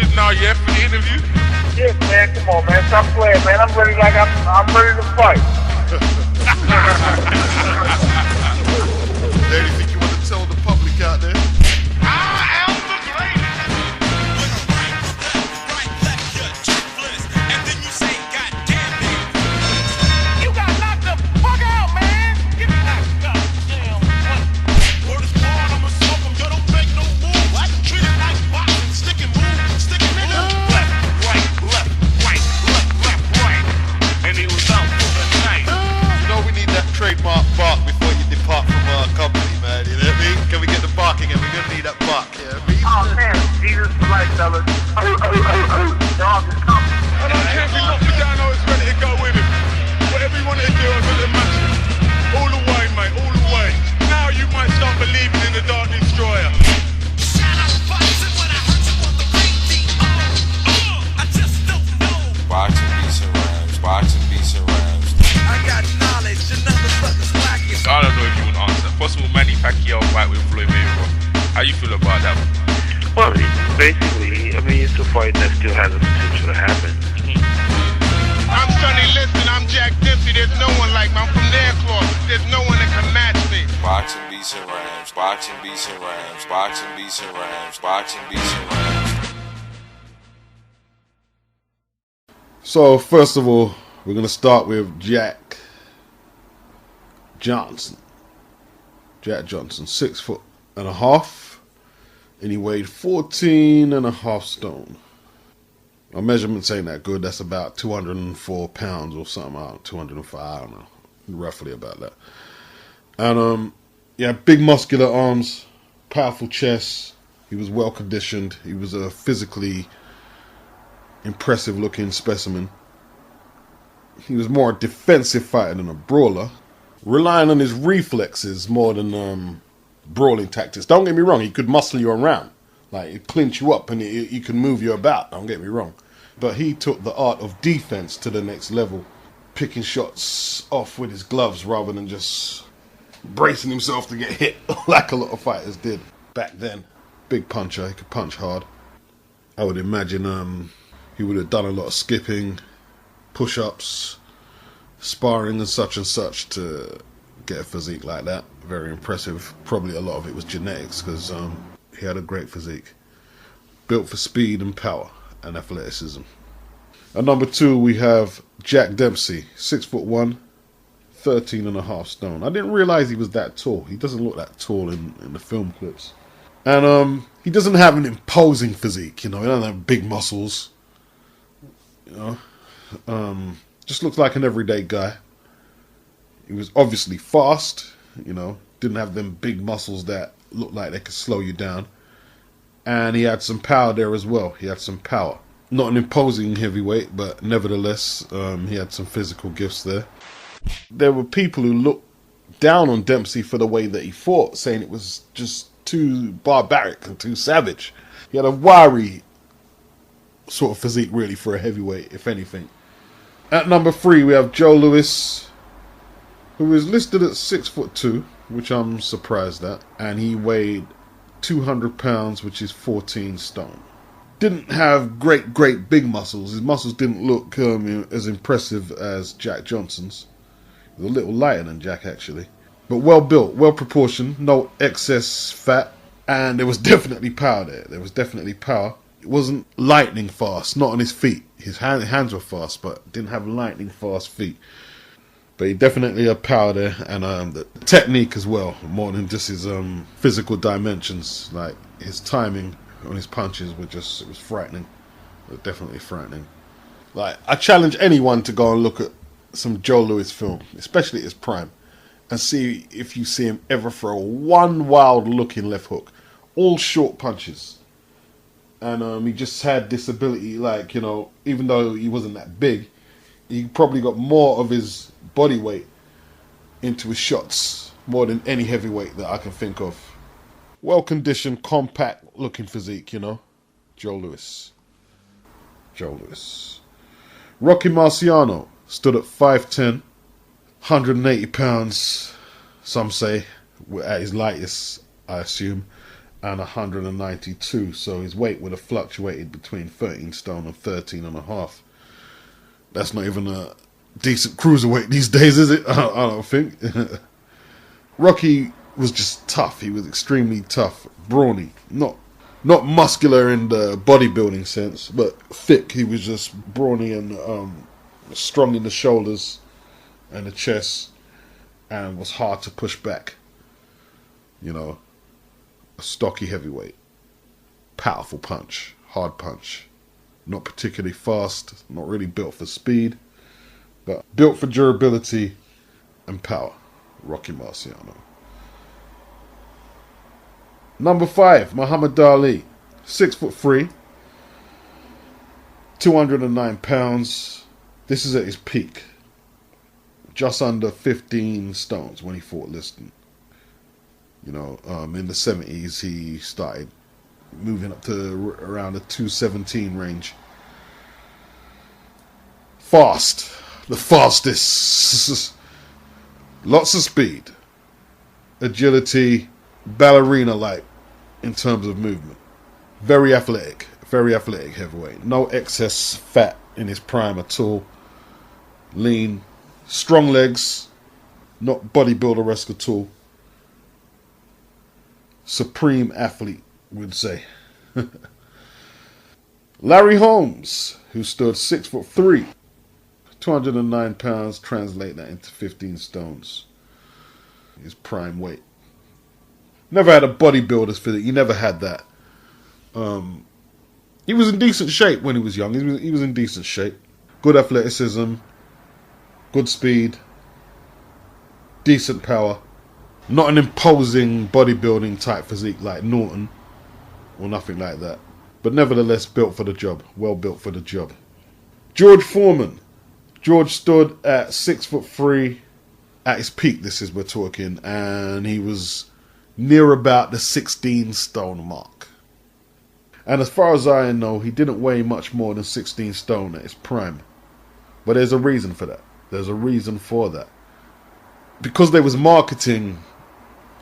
ready now, yeah, for the interview? Yes, man, come on, man, stop playing, man. I'm ready I'm ready to fight. Anything you want to tell the public out there? I am the greatest. Right, left, you're toothless, and then you say, God damn it. You got knocked the fuck out, man. Get knocked out, damn. Word is born, I'ma smoke 'em, yo, don't make no move. I treat it like boxing, stick and move, nigga. Left, right, left, right, left, left, right. And he was out for the night. You know we need that trademark bark before you depart from our company, man. You know what I mean? Can we get the bark again? We're gonna need that bark. You know what I mean? Oh, man, Jesus for life, fellas. Dog is coming. I don't care if he knocked me down or it's ready to go with him. Whatever you want to do, I'm gonna match him. All the way, mate, all the way. Now you might start believing in the Dark Destroyer. Shout out boxing when I heard you on the radio. I just don't know. Boxing beats and rhymes, boxing beats and rhymes. I got knowledge, and motherfuckers lacking. I don't know if you want to answer. Possible Manny Pacquiao fight with Floyd Mayweather. How you feel about that one? Well, basically, I mean, it's a fight that still has the potential to happen. I'm Sonny Liston, I'm Jack Dempsey. There's no one like me. I'm from their cloth. There's no one that can match me. Boxing beats and rhymes, boxing beats and rhymes, boxing beats and rhymes, boxing beats and rhymes. So first of all, we're gonna start with Jack Johnson. Jack Johnson, 6'1.5", and he weighed 14.5 stone. My measurements ain't that good. That's about 204 pounds or something. 205, I don't know, roughly about that. And yeah, big muscular arms, powerful chest. He was well conditioned. He was a physically impressive looking specimen. He was more a defensive fighter than a brawler, relying on his reflexes more than brawling tactics. Don't get me wrong, he could muscle you around, like he'd clinch you up and he could move you about, don't get me wrong. But he took the art of defense to the next level, picking shots off with his gloves rather than just bracing himself to get hit like a lot of fighters did back then. Big puncher, he could punch hard. I would imagine he would have done a lot of skipping, push-ups, sparring and such to get a physique like that. Very impressive. Probably a lot of it was genetics because he had a great physique. Built for speed and power and athleticism. At number 2 we have Jack Dempsey, 6'1", 13.5 stone. I didn't realise he was that tall. He doesn't look that tall in the film clips. And he doesn't have an imposing physique, you know, he doesn't have big muscles. You know. Just looks like an everyday guy. He was obviously fast, you know, didn't have them big muscles that looked like they could slow you down. And he had some power there as well. He had some power. Not an imposing heavyweight, but nevertheless, he had some physical gifts there. There were people who looked down on Dempsey for the way that he fought, saying it was just too barbaric and too savage. He had a wiry sort of physique really for a heavyweight, if anything. At number 3 we have Joe Louis, who is listed at 6'2", which I'm surprised at, and he weighed 200 pounds, which is 14 stone. Didn't have great big muscles. His muscles didn't look as impressive as Jack Johnson's. He was a little lighter than Jack actually, but well built, well proportioned, no excess fat, and there was definitely power there. There was definitely power. It wasn't lightning fast, not on his feet. His hands were fast, but didn't have lightning fast feet. But he definitely had power there, and the technique as well, more than just his physical dimensions. Like his timing on his punches it was frightening. It was definitely frightening. Like, I challenge anyone to go and look at some Joe Louis film, especially at his prime, and see if you see him ever throw one wild looking left hook. All short punches. And he just had this ability, like, you know, even though he wasn't that big, he probably got more of his body weight into his shots, more than any heavyweight that I can think of. Well-conditioned, compact-looking physique, you know. Joe Louis. Joe Louis. Rocky Marciano stood at 5'10", 180 pounds, some say, at his lightest, I assume. and 192. So his weight would have fluctuated between 13 stone and 13 and a half. That's not even a decent cruiserweight these days, is it? I don't think. Rocky was just tough. He was extremely tough, brawny, not muscular in the bodybuilding sense, but thick. He was just brawny and strong in the shoulders and the chest, and was hard to push back. You know, a stocky heavyweight, powerful punch, hard punch, not particularly fast, not really built for speed, but built for durability and power. Rocky Marciano. Number 5, Muhammad Ali, 6'3", 209 pounds. This is at his peak. Just under 15 stones when he fought Liston. You know, in the 70s he started moving up to around the 217 range. Fast, the fastest. Lots of speed, agility, ballerina-like in terms of movement. Very athletic heavyweight. No excess fat in his prime at all. Lean, strong legs, not bodybuilder-esque at all. Supreme athlete, we'd say. Larry Holmes, who stood 6'3", 209 pounds, translate that into 15 stones. His prime weight. Never had a bodybuilder's physique. He never had that. He was in decent shape when he was young. He was in decent shape. Good athleticism. Good speed. Decent power. Not an imposing bodybuilding type physique like Norton. Or nothing like that. But nevertheless built for the job. Well built for the job. George Foreman. George stood at 6'3". At his peak, this is we're talking. And he was near about the 16 stone mark. And as far as I know, he didn't weigh much more than 16 stone at his prime. But there's a reason for that. There's a reason for that. Because they was marketing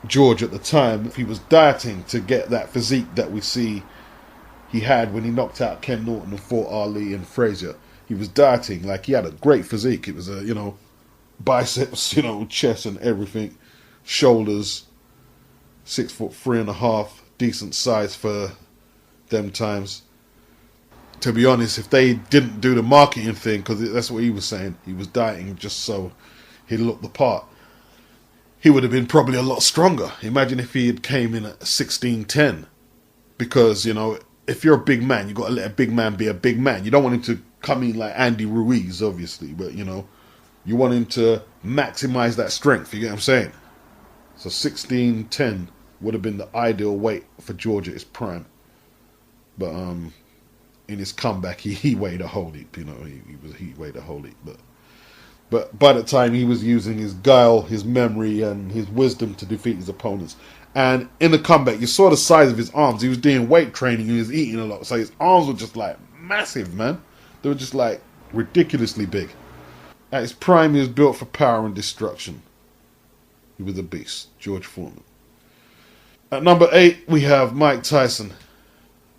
George at the time, he was dieting to get that physique that we see he had when he knocked out Ken Norton and fought Ali and Frazier. He was dieting, like he had a great physique. It was a, you know, biceps, you know, chest and everything, shoulders, 6'3.5", decent size for them times. To be honest, if they didn't do the marketing thing, because that's what he was saying, he was dieting just so he'd look the part, he would have been probably a lot stronger. Imagine if he had came in at 16'10", because, you know, if you're a big man, you got to let a big man be a big man. You don't want him to come in like Andy Ruiz, obviously, but, you know, you want him to maximize that strength, you get what I'm saying? So 16'10" would have been the ideal weight for George at his prime. But in his comeback, he weighed a whole heap, you know, he weighed a whole heap. But by the time he was using his guile, his memory, and his wisdom to defeat his opponents. And in the comeback, you saw the size of his arms. He was doing weight training, he was eating a lot. So his arms were just like massive, man. They were just like ridiculously big. At his prime, he was built for power and destruction. He was a beast, George Foreman. At number 8, we have Mike Tyson.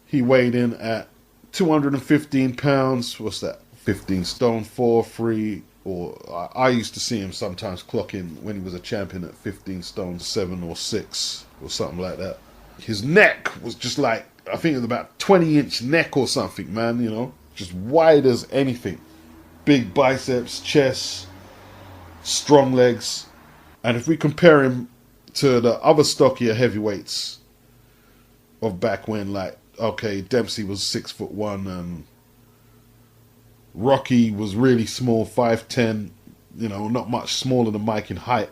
He weighed in at 215 pounds. What's that? 15 stone, 4, 3, or I used to see him sometimes clock in when he was a champion at 15 stone, 7 or 6, or something like that. His neck was just like, I think it was about 20-inch neck or something, man, you know, just wide as anything. Big biceps, chest, strong legs. And if we compare him to the other stockier heavyweights of back when, like, okay, Dempsey was 6'1", and Rocky was really small, 5'10", you know, not much smaller than Mike in height,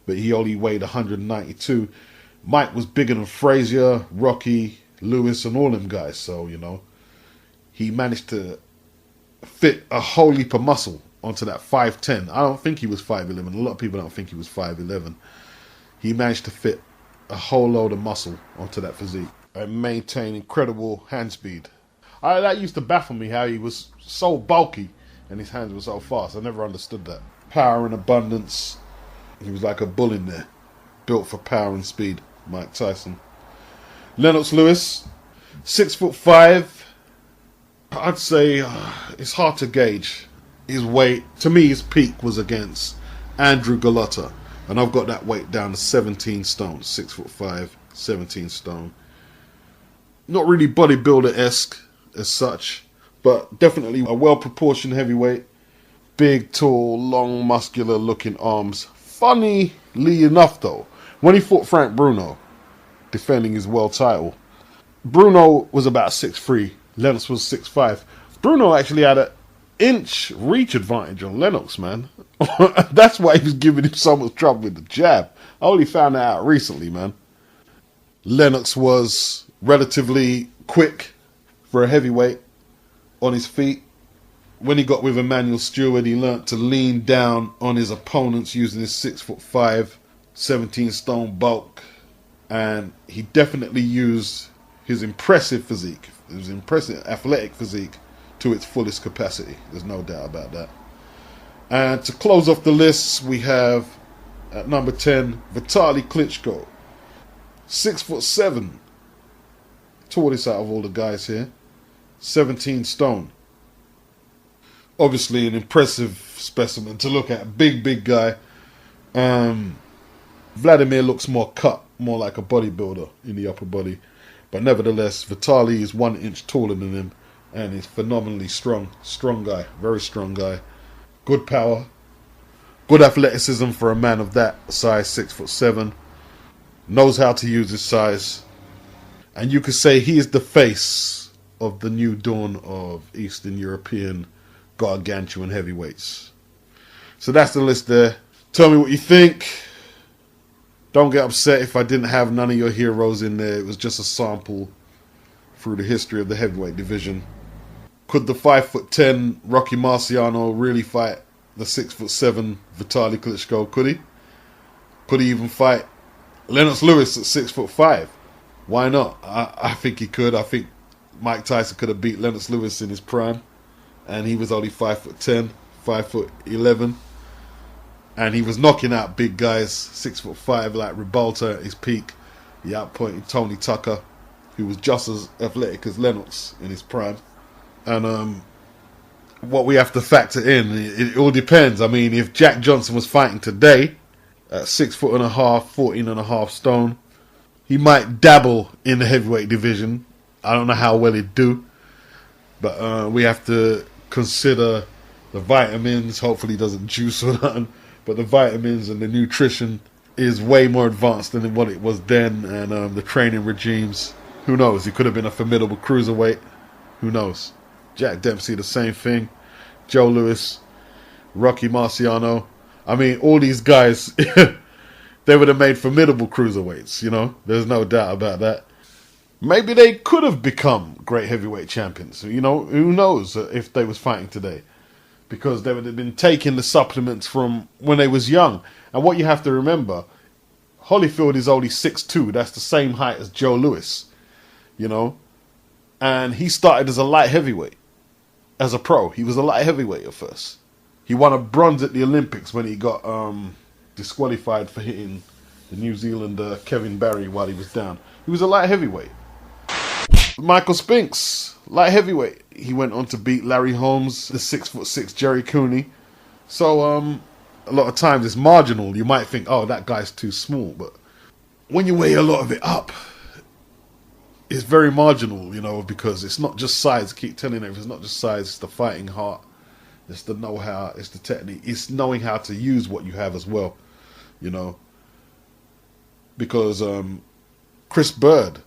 but he only weighed 192. Mike was bigger than Frazier, Rocky, Lewis, and all them guys. So, you know, he managed to fit a whole heap of muscle onto that 5'10". I don't think he was 5'11". A lot of people don't think he was 5'11". He managed to fit a whole load of muscle onto that physique and maintain incredible hand speed. That used to baffle me, how he was so bulky and his hands were so fast. I never understood that. Power and abundance. He was like a bull in there, built for power and speed. Mike Tyson. Lennox Lewis, 6'5". I'd say it's hard to gauge his weight. To me, his peak was against Andrew Galotta, and I've got that weight down to 17 stone. 6'5", 17 stone. Not really bodybuilder-esque as such, but definitely a well-proportioned heavyweight. Big, tall, long, muscular-looking arms. Funnily enough, though, when he fought Frank Bruno, defending his world title, Bruno was about 6'3", Lennox was 6'5". Bruno actually had an inch reach advantage on Lennox, man. That's why he was giving him so much trouble with the jab. I only found that out recently, man. Lennox was relatively quick for a heavyweight on his feet. When he got with Emmanuel Stewart, he learnt to lean down on his opponents using his 6'5", 17 stone bulk. And he definitely used his impressive physique, his impressive athletic physique, to its fullest capacity. There's no doubt about that. And to close off the list, we have at number 10, Vitali Klitschko. 6'7". Tallest out of all the guys here. 17 stone. Obviously an impressive specimen to look at. Big guy. Vladimir looks more cut, more like a bodybuilder in the upper body. But nevertheless, Vitali is 1 inch taller than him, and he's phenomenally strong. Strong guy, very strong guy. Good power, good athleticism for a man of that size, 6'7". Knows how to use his size. And you could say he is the face of the new dawn of Eastern European gargantuan heavyweights. So that's the list there. Tell me what you think. Don't get upset if I didn't have none of your heroes in there. It was just a sample through the history of the heavyweight division. Could the 5'10" Rocky Marciano really fight the 6'7" Vitali Klitschko? Could he? Could he even fight Lennox Lewis at 6'5"? Why not? I think he could. I think Mike Tyson could have beat Lennox Lewis in his prime, and he was only 5'10", 5'11". And he was knocking out big guys, 6'5", like Ribalta at his peak. He outpointed Tony Tucker, who was just as athletic as Lennox in his prime. And what we have to factor in, it all depends. I mean, if Jack Johnson was fighting today at 6'1", 14.5 stone, he might dabble in the heavyweight division. I don't know how well he'd do, but we have to consider the vitamins. Hopefully he doesn't juice or nothing. But the vitamins and the nutrition is way more advanced than what it was then. And the training regimes, who knows? He could have been a formidable cruiserweight. Who knows? Jack Dempsey, the same thing. Joe Louis, Rocky Marciano. I mean, all these guys, they would have made formidable cruiserweights, you know? There's no doubt about that. Maybe they could have become great heavyweight champions. You know, who knows if they was fighting today? Because they would have been taking the supplements from when they was young. And what you have to remember, Holyfield is only 6'2". That's the same height as Joe Louis, you know. And he started as a light heavyweight, as a pro. He was a light heavyweight at first. He won a bronze at the Olympics when he got disqualified for hitting the New Zealander Kevin Barry while he was down. He was a light heavyweight. Michael Spinks, light heavyweight. He went on to beat Larry Holmes, the 6'6" Gerry Cooney. So a lot of times it's marginal. You might think, oh, that guy's too small. But when you weigh a lot of it up, it's very marginal, you know, because it's not just size. I keep telling you, it's not just size. It's the fighting heart. It's the know-how. It's the technique. It's knowing how to use what you have as well, you know. Because Chris Bird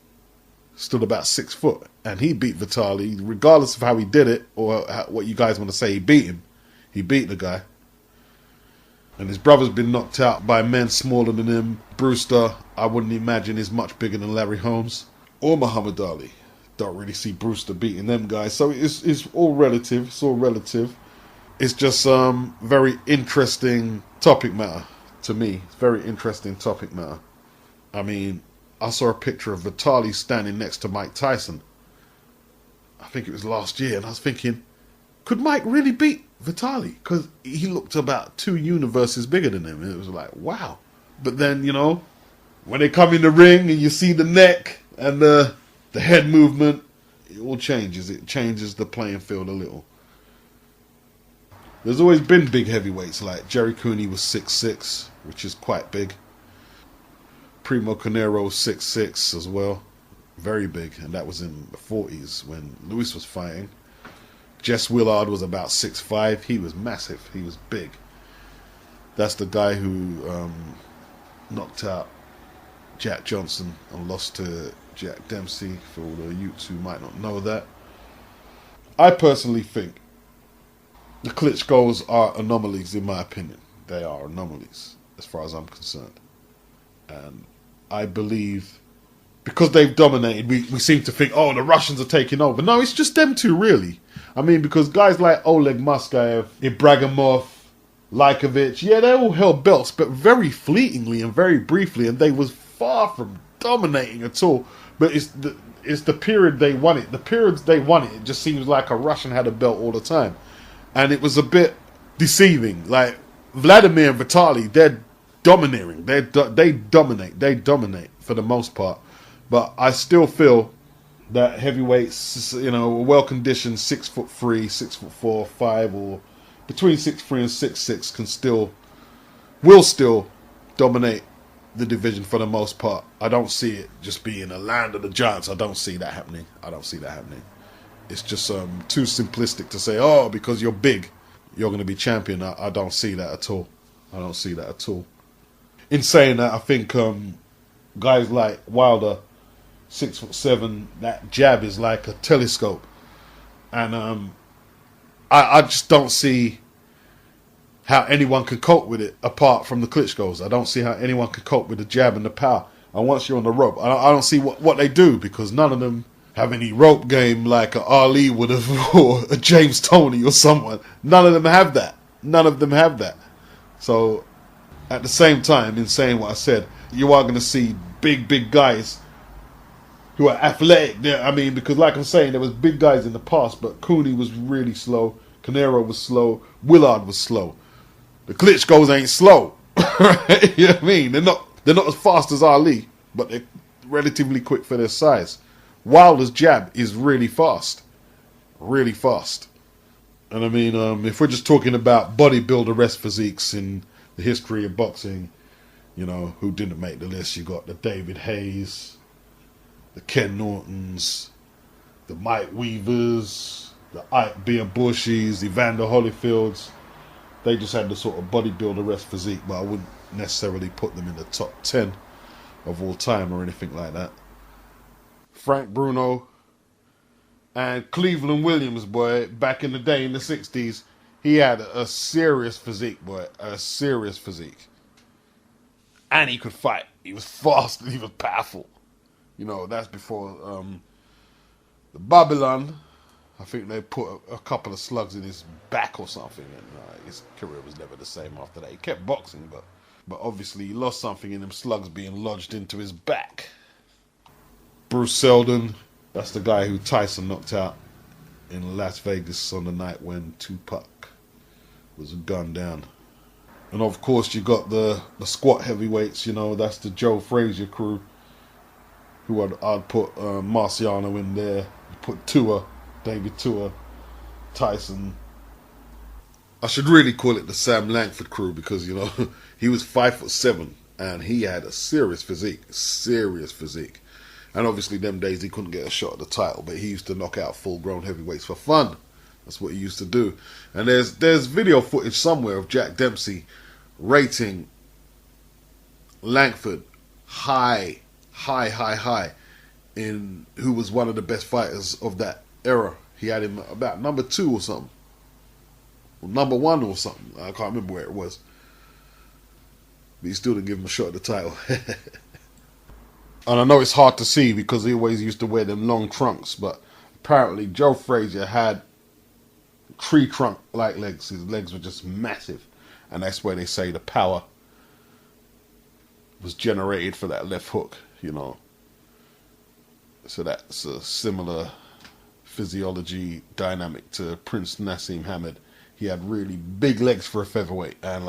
stood about 6 foot, and he beat Vitali, regardless of how he did it, or what you guys want to say he beat him. He beat the guy. And his brother's been knocked out by men smaller than him. Brewster, I wouldn't imagine, is much bigger than Larry Holmes or Muhammad Ali. Don't really see Brewster beating them guys. So it's all relative. It's all relative. It's just very interesting topic matter to me. It's very interesting topic matter. I mean, I saw a picture of Vitali standing next to Mike Tyson. I think it was last year, and I was thinking, could Mike really beat Vitali? Because he looked about 2 universes bigger than him. And it was like, wow. But then, you know, when they come in the ring and you see the neck And the head movement, it all changes. It changes the playing field a little. There's always been big heavyweights, like Gerry Cooney was 6'6", which is quite big. Primo Carnero was 6'6" as well. Very big, and that was in the 40s when Lewis was fighting. Jess Willard was about 6'5". He was massive. He was big. That's the guy who knocked out Jack Johnson and lost to Jack Dempsey, for all the youths who might not know that. I personally think the Klitschkos are anomalies, in my opinion. They are anomalies, as far as I'm concerned. And I believe, because they've dominated, we seem to think, oh, the Russians are taking over. No, it's just them two, really. I mean, because guys like Oleg Muskaev, Ibragimov, Lajkovic, yeah, they all held belts, but very fleetingly and very briefly, and they was far from dominating at all. But it's the period they won it. The periods they won it, it just seems like a Russian had a belt all the time. And it was a bit deceiving. Like, Vladimir and Vitali, they're domineering. They dominate for the most part. But I still feel that heavyweights, you know, well conditioned 6'3", 6'4", 5, or between 6'3" and 6'6" will still dominate the division for the most part. I don't see it just being a land of the giants. I don't see that happening. It's just too simplistic to say, oh, because you're big, you're going to be champion. I don't see that at all. In saying that, I think guys like Wilder, 6'7", that jab is like a telescope. And I just don't see how anyone can cope with it apart from the Klitschkos. I don't see how anyone can cope with the jab and the power. And once you're on the rope, I don't see what they do, because none of them have any rope game like a Ali would have, or a James Toney or someone. None of them have that. So at the same time, in saying what I said, you are going to see big guys who are athletic. I mean, because like I'm saying, there was big guys in the past, but Cooney was really slow. Carnero was slow. Willard was slow. The Klitschkos ain't slow. Right? You know what I mean? They're not as fast as Ali, but they're relatively quick for their size. Wilder's jab is really fast. And I mean, if we're just talking about bodybuilder-esque physiques in the history of boxing, you know, who didn't make the list? You got the David Hayes, the Ken Nortons, the Mike Weavers, the Ike Bushies, Evander Holyfields. They just had the sort of bodybuilder-esque physique, but I wouldn't necessarily put them in the top 10 of all time or anything like that. Frank Bruno and Cleveland Williams, boy, back in the day in the 60s, he had a serious physique, boy, And he could fight. He was fast and he was powerful. You know, that's before the Babylon. I think they put a couple of slugs in his back or something, and his career was never the same after that. He kept boxing, but obviously he lost something in them slugs being lodged into his back. Bruce Seldon, that's the guy who Tyson knocked out in Las Vegas on the night when Tupac was gunned down. And of course you got the squat heavyweights, you know, that's the Joe Frazier crew, who I'd put Marciano in there, put David Tua, Tyson. I should really call it the Sam Langford crew, because, you know, he was 5'7", and he had a serious physique. And obviously them days he couldn't get a shot at the title, but he used to knock out full-grown heavyweights for fun. That's what he used to do. And there's video footage somewhere of Jack Dempsey rating Langford high, in who was one of the best fighters of that era. He had him about number 2 or something. Or number 1 or something. I can't remember where it was. But he still didn't give him a shot at the title. And I know it's hard to see because he always used to wear them long trunks, but apparently Joe Frazier had tree trunk-like legs. His legs were just massive. And that's where they say the power was generated for that left hook, you know. So that's a similar physiology dynamic to Prince Nassim Hamed. He had really big legs for a featherweight, and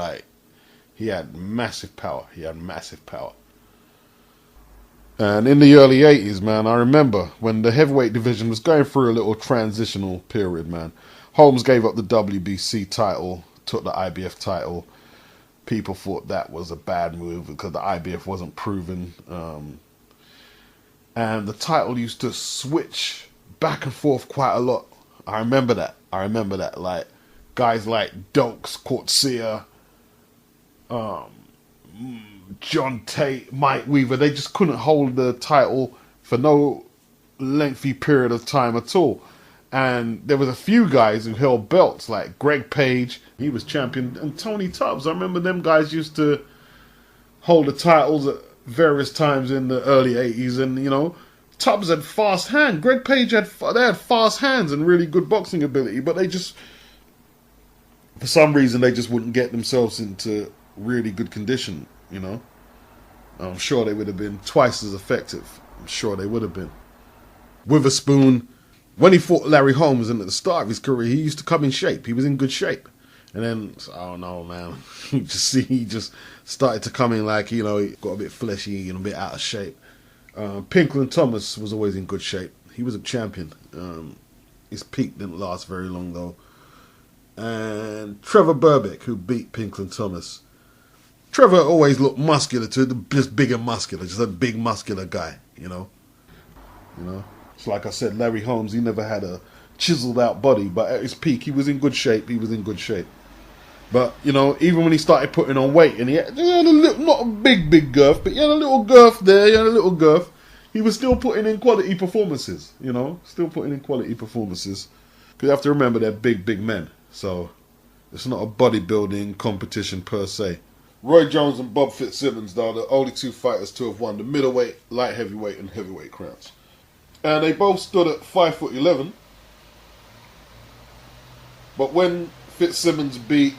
he had massive power. And in the early 80s, man, I remember when the heavyweight division was going through a little transitional period, man. Holmes gave up the WBC title, took the IBF title. People thought that was a bad move because the IBF wasn't proven. And the title used to switch back and forth quite a lot. I remember that. Like, guys like Dokes, Courtsia, John Tate, Mike Weaver, they just couldn't hold the title for no lengthy period of time at all. And there was a few guys who held belts, like Greg Page, he was champion, and Tony Tubbs. I remember them guys used to hold the titles at various times in the early 80s, and, you know, Tubbs had fast hands. Greg Page had fast hands and really good boxing ability, but they just, for some reason, they just wouldn't get themselves into really good condition, you know. I'm sure they would have been twice as effective. I'm sure they would have been. Witherspoon, when he fought Larry Holmes and at the start of his career, he used to come in shape. He was in good shape. And then, I don't know, man, he just started to come in like, you know, he got a bit fleshy and a bit out of shape. Pinklon Thomas was always in good shape. He was a champion. His peak didn't last very long, though. And Trevor Berbick, who beat Pinklon Thomas. Trevor always looked muscular too, just big and muscular, just a big muscular guy, you know. So like I said, Larry Holmes, he never had a chiseled out body, but at his peak, he was in good shape. But, you know, even when he started putting on weight, and he had a little, not a big girth, but he had a little girth there, he was still putting in quality performances, you know, Because you have to remember they're big men, so it's not a bodybuilding competition per se. Roy Jones and Bob Fitzsimmons, though, the only two fighters to have won the middleweight, light heavyweight, and heavyweight crowns. And they both stood at 5'11". But when Fitzsimmons beat,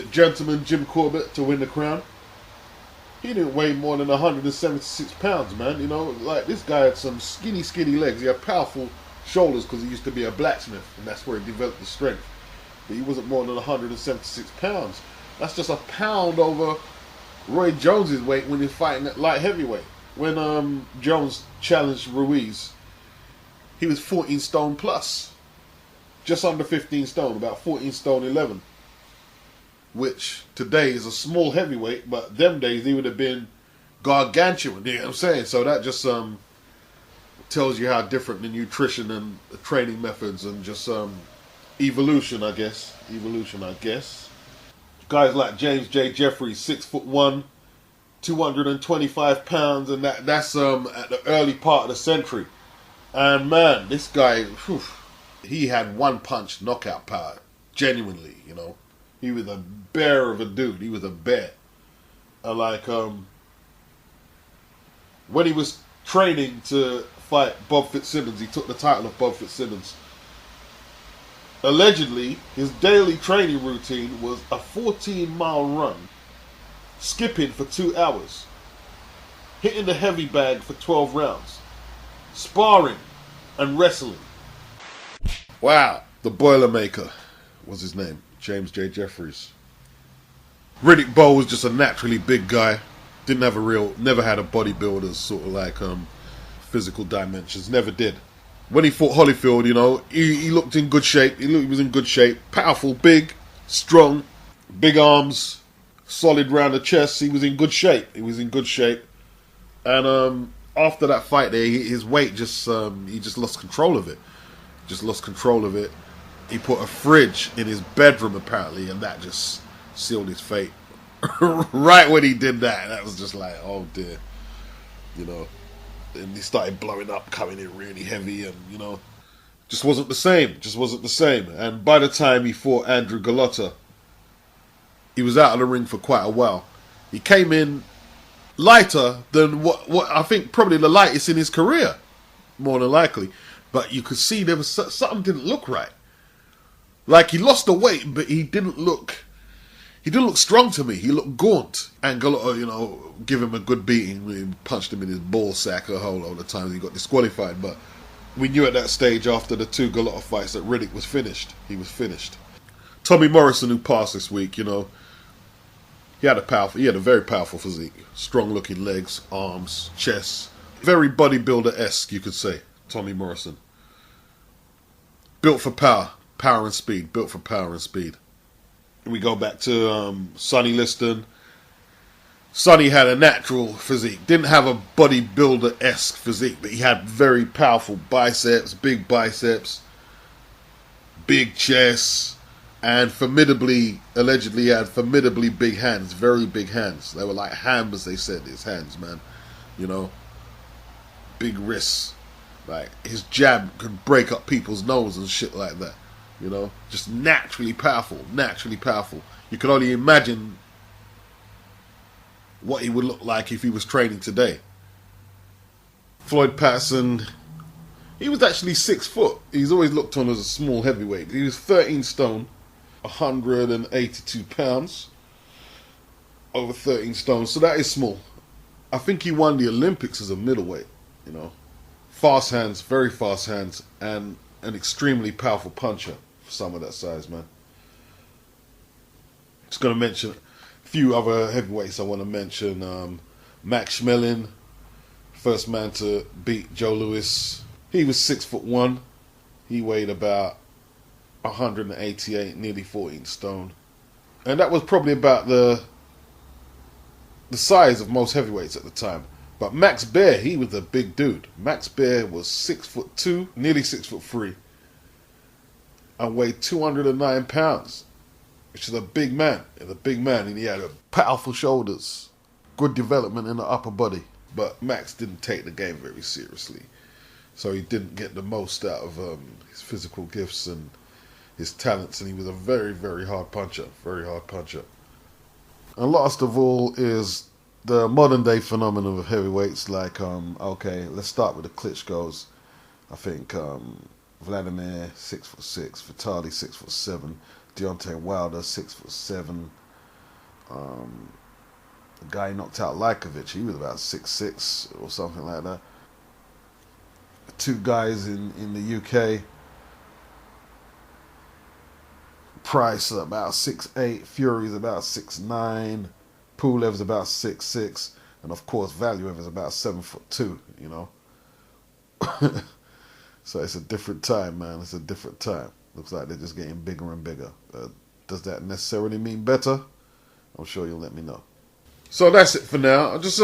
gentleman Jim Corbett to win the crown, he didn't weigh more than 176 pounds, man. You know, like, this guy had some skinny legs. He had powerful shoulders because he used to be a blacksmith, and that's where he developed the strength. But he wasn't more than 176 pounds. That's just a pound over Roy Jones's weight when he's fighting at light heavyweight. When Jones challenged Ruiz, he was 14 stone plus. Just under 15 stone, about 14 stone 11. Which today is a small heavyweight, but them days he would have been gargantuan, you know what I'm saying? So that just tells you how different the nutrition and the training methods and just evolution, I guess. Guys like James J Jeffries, 6'1", 225 pounds, and that's at the early part of the century. And man, this guy, he had one punch knockout power, genuinely, you know. He was a bear of a dude. He was a bear. Like, when he was training to fight Bob Fitzsimmons, he took the title of Bob Fitzsimmons. Allegedly, his daily training routine was a 14-mile run, skipping for 2 hours, hitting the heavy bag for 12 rounds, sparring, and wrestling. Wow. The Boilermaker was his name. James J. Jeffries. Riddick Bowe was just a naturally big guy. Never had a bodybuilder's sort of like physical dimensions. Never did. When he fought Holyfield, you know, he looked in good shape. He was in good shape. Powerful, big, strong, big arms, solid round the chest. He was in good shape. And after that fight there, his weight just, he just lost control of it. He put a fridge in his bedroom, apparently, and that just sealed his fate. Right when he did that, that was just like, oh dear. You know, and he started blowing up, coming in really heavy, and, you know, just wasn't the same. And by the time he fought Andrew Galotta, he was out of the ring for quite a while. He came in lighter than what I think probably the lightest in his career, more than likely. But you could see there was something didn't look right. Like, he lost the weight, but he didn't look strong to me. He looked gaunt. And Galotta, you know, give him a good beating. He punched him in his ball sack a whole lot of the times. He got disqualified. But we knew at that stage, after the 2 Galotta fights, that Riddick was finished. He was finished. Tommy Morrison, who passed this week, you know, He had a very powerful physique. Strong-looking legs, arms, chest. Very bodybuilder-esque, you could say. Tommy Morrison. Built for power. Power and speed. Built for power and speed. We go back to Sonny Liston. Sonny had a natural physique. Didn't have a bodybuilder-esque physique, but he had very powerful biceps, big chest, and allegedly had formidably big hands, very big hands. They were like hammers, they said, his hands, man. You know, big wrists. Like, his jab could break up people's nose and shit like that. You know, just naturally powerful. You can only imagine what he would look like if he was training today. Floyd Patterson, he was actually 6 foot. He's always looked on as a small heavyweight. He was 13 stone, 182 pounds, over 13 stone. So that is small. I think he won the Olympics as a middleweight, you know. Fast hands, very fast hands, and an extremely powerful puncher for someone that size, man. Just going to mention a few other heavyweights I want to mention. Max Schmeling, first man to beat Joe Louis. He was 6'1". He weighed about 188, nearly 14 stone. And that was probably about the size of most heavyweights at the time. But Max Baer, he was a big dude. Max Baer was 6'2", nearly 6'3", and weighed 209 pounds, which is a big man. And he had powerful shoulders, good development in the upper body. But Max didn't take the game very seriously, so he didn't get the most out of his physical gifts and his talents. And he was a very, very hard puncher. And last of all is the modern day phenomenon of heavyweights, like, okay, let's start with the Klitschkos. I think Vladimir, 6'6", Vitali, 6'7", Deontay Wilder, 6'7". The guy who knocked out Lajkovic, he was about 6'6" or something like that. Two guys in the UK, Price about 6'8", Fury's about 6'9", Pulev's about 6'6", and of course Valuev is about 7'2", you know. So it's a different time, man. It's a different time. Looks like they're just getting bigger and bigger. Does that necessarily mean better? I'm sure you'll let me know. So that's it for now. I'll just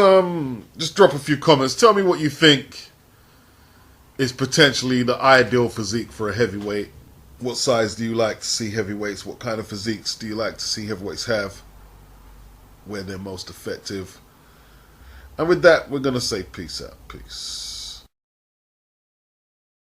drop a few comments. Tell me what you think is potentially the ideal physique for a heavyweight. What size do you like to see heavyweights? What kind of physiques do you like to see heavyweights have? Where they're most effective? And with that, we're going to say peace out. Peace.